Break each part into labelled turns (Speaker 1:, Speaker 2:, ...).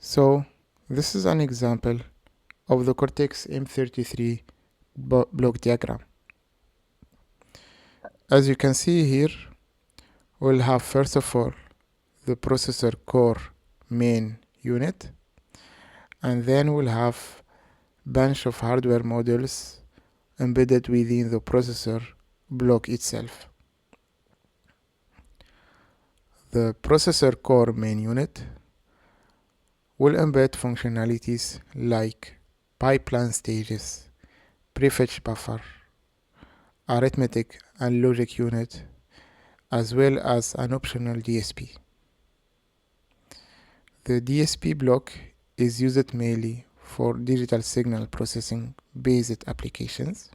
Speaker 1: So this is an example of the Cortex-M33 block diagram. As you can see here, we'll have first of all the processor core main unit, and then we'll have bunch of hardware modules embedded within the processor block itself. The processor core main unit will embed functionalities like pipeline stages, prefetch buffer, arithmetic and logic unit, as well as an optional DSP. The DSP block is used mainly for digital signal processing based applications,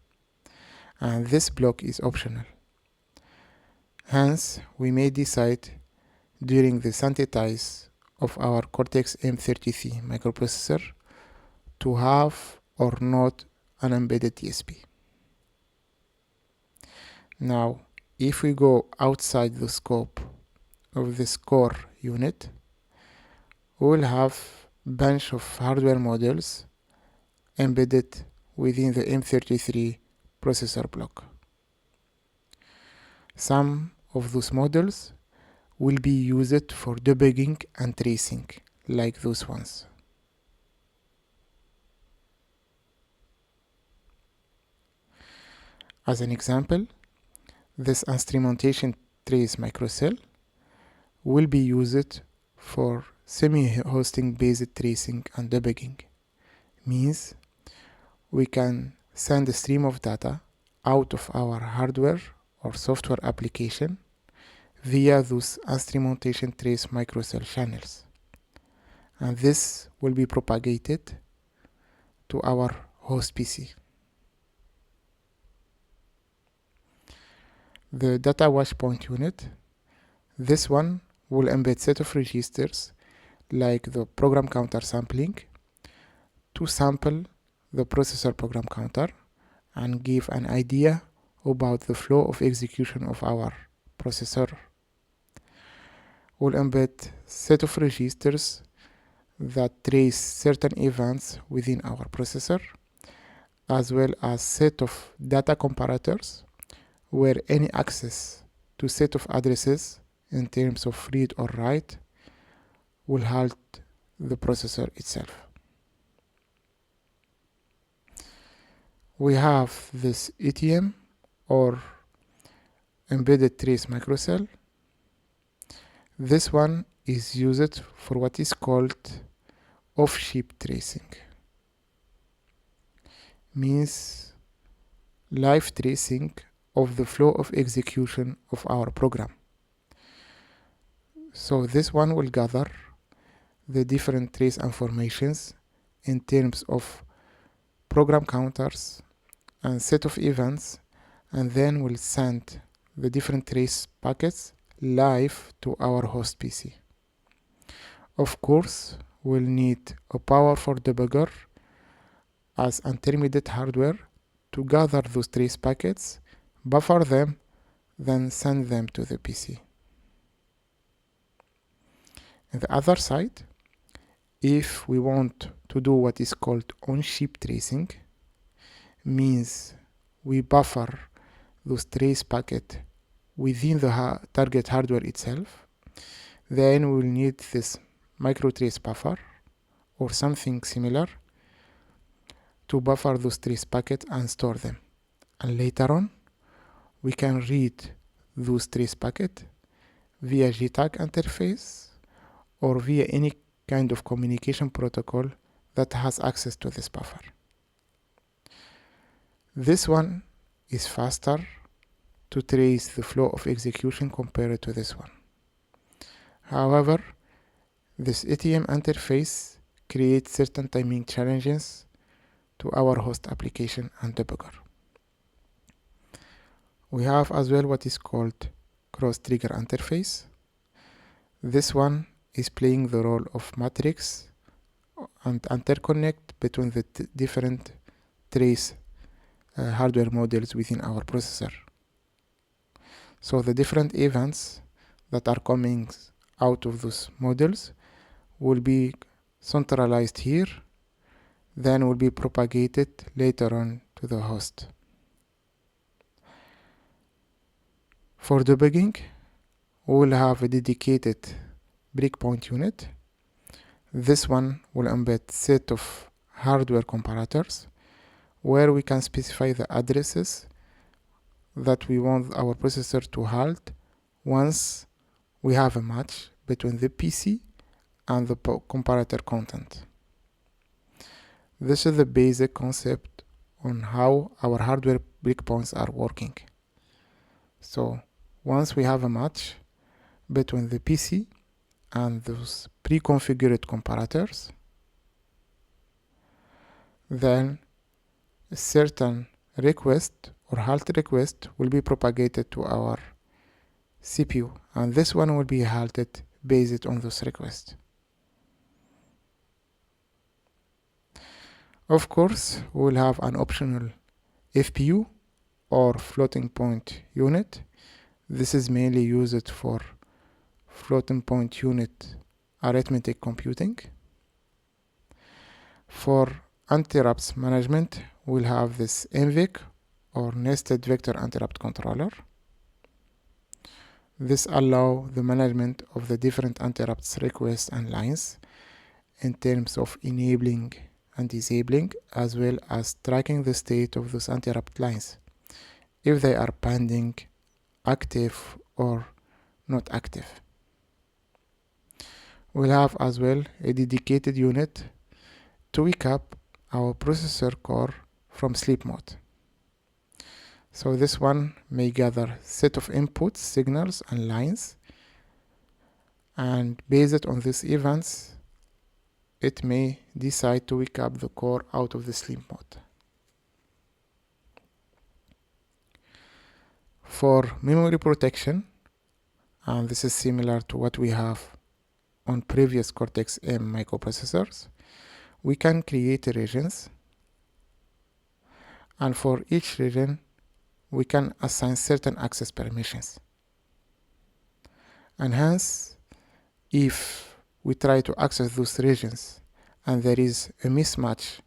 Speaker 1: and this block is optional. Hence, we may decide during the synthesize of our Cortex-M33 microprocessor to have or not an embedded DSP. Now, if we go outside the scope of this core unit, we will have a bunch of hardware modules embedded within the M33 processor block. Some of those modules will be used for debugging and tracing, like those ones. As an example, this instrumentation trace microcell will be used for semi-hosting based tracing and debugging. Means we can send a stream of data out of our hardware or software application via those instrumentation trace microcell channels, and this will be propagated to our host PC. The data watch point unit, this one will embed set of registers like the program counter sampling to sample the processor program counter and give an idea about the flow of execution of our processor. We'll embed set of registers that trace certain events within our processor, as well as set of data comparators where any access to set of addresses in terms of read or write will halt the processor itself. We have this ETM or embedded trace microcell. This one is used for what is called off-chip tracing. Means live tracing of the flow of execution of our program. So this one will gather the different trace informations in terms of program counters and set of events, and then we'll send the different trace packets live to our host PC. Of course, we'll need a powerful debugger as intermediate hardware to gather those trace packets, buffer them, then send them to the PC. On the other side, if we want to do what is called on-chip tracing, means we buffer those trace packets within the target hardware itself, then we'll need this microtrace buffer or something similar to buffer those trace packets and store them. And later on, we can read those trace packets via JTAG interface or via any kind of communication protocol that has access to this buffer. This one is faster to trace the flow of execution compared to this one. However, this ATM interface creates certain timing challenges to our host application and debugger. We have as well what is called cross-trigger interface. This one is playing the role of matrix and interconnect between the different trace hardware modules within our processor. So the different events that are coming out of those modules will be centralized here, then will be propagated later on to the host. For debugging, we will have a dedicated breakpoint unit. This one will embed set of hardware comparators where we can specify the addresses that we want our processor to halt once we have a match between the PC and the comparator content. This is the basic concept on how our hardware breakpoints are working. So once we have a match between the PC and those pre-configured comparators, then a certain request or halt request will be propagated to our CPU, and this one will be halted based on those requests. Of course, we will have an optional FPU or floating point unit. This is mainly used for floating point unit arithmetic computing. For interrupts management, we'll have this NVIC or nested vector interrupt controller. This allows the management of the different interrupts requests and lines in terms of enabling and disabling, as well as tracking the state of those interrupt lines, if they are pending, active, or not active. We'll have as well a dedicated unit to wake up our processor core from sleep mode. So this one may gather set of inputs, signals, and lines, and based on these events, it may decide to wake up the core out of the sleep mode. For memory protection, and this is similar to what we have on previous Cortex-M microprocessors, we can create regions, and for each region we can assign certain access permissions. And hence, if we try to access those regions and there is a mismatch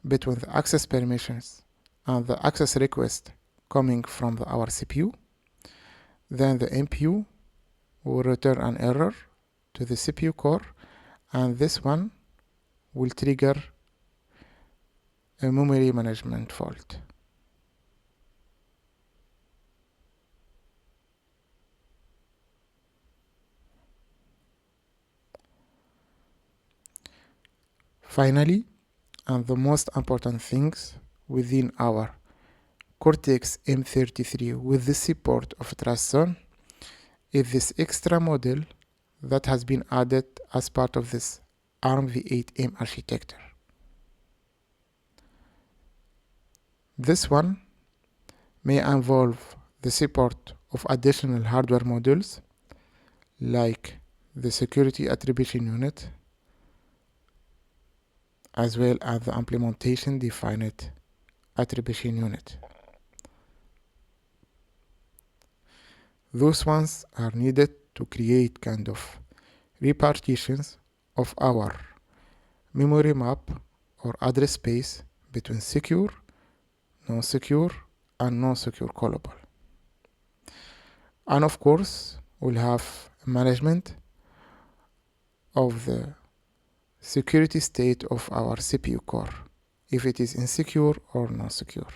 Speaker 1: between the access permissions and the access request coming from our CPU, then the MPU will return an error to the CPU core, and this one will trigger a memory management fault. Finally, and the most important things within our Cortex-M33 with the support of TrustZone is this extra module that has been added as part of this ARM v8M architecture. This one may involve the support of additional hardware modules like the Security Attribution Unit, as well as the implementation Defined Attribution Unit. Those ones are needed to create kind of repartitions of our memory map or address space between secure, non-secure, and non-secure callable. And of course, we'll have management of the security state of our CPU core, if it is insecure or non-secure.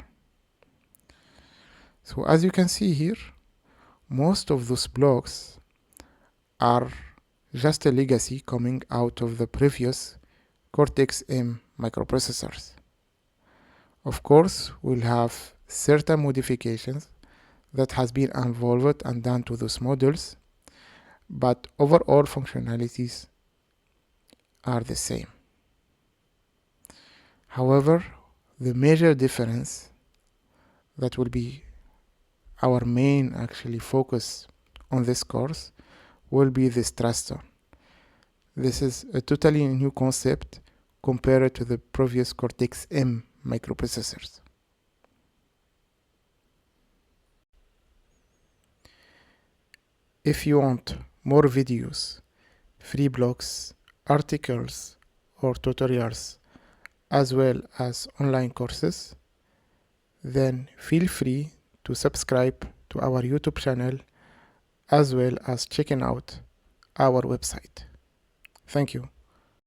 Speaker 1: So as you can see here, most of those blocks are just a legacy coming out of the previous Cortex-M microprocessors. Of course, we'll have certain modifications that has been involved and done to those modules, but overall functionalities are the same. However, the major difference that will be our main focus on this course will be this TrustZone. This is a totally new concept compared to the previous Cortex-M microprocessors. If you want more videos, free blogs, articles, or tutorials as well as online courses, then feel free to subscribe to our YouTube channel as well as checking out our website. Thank you.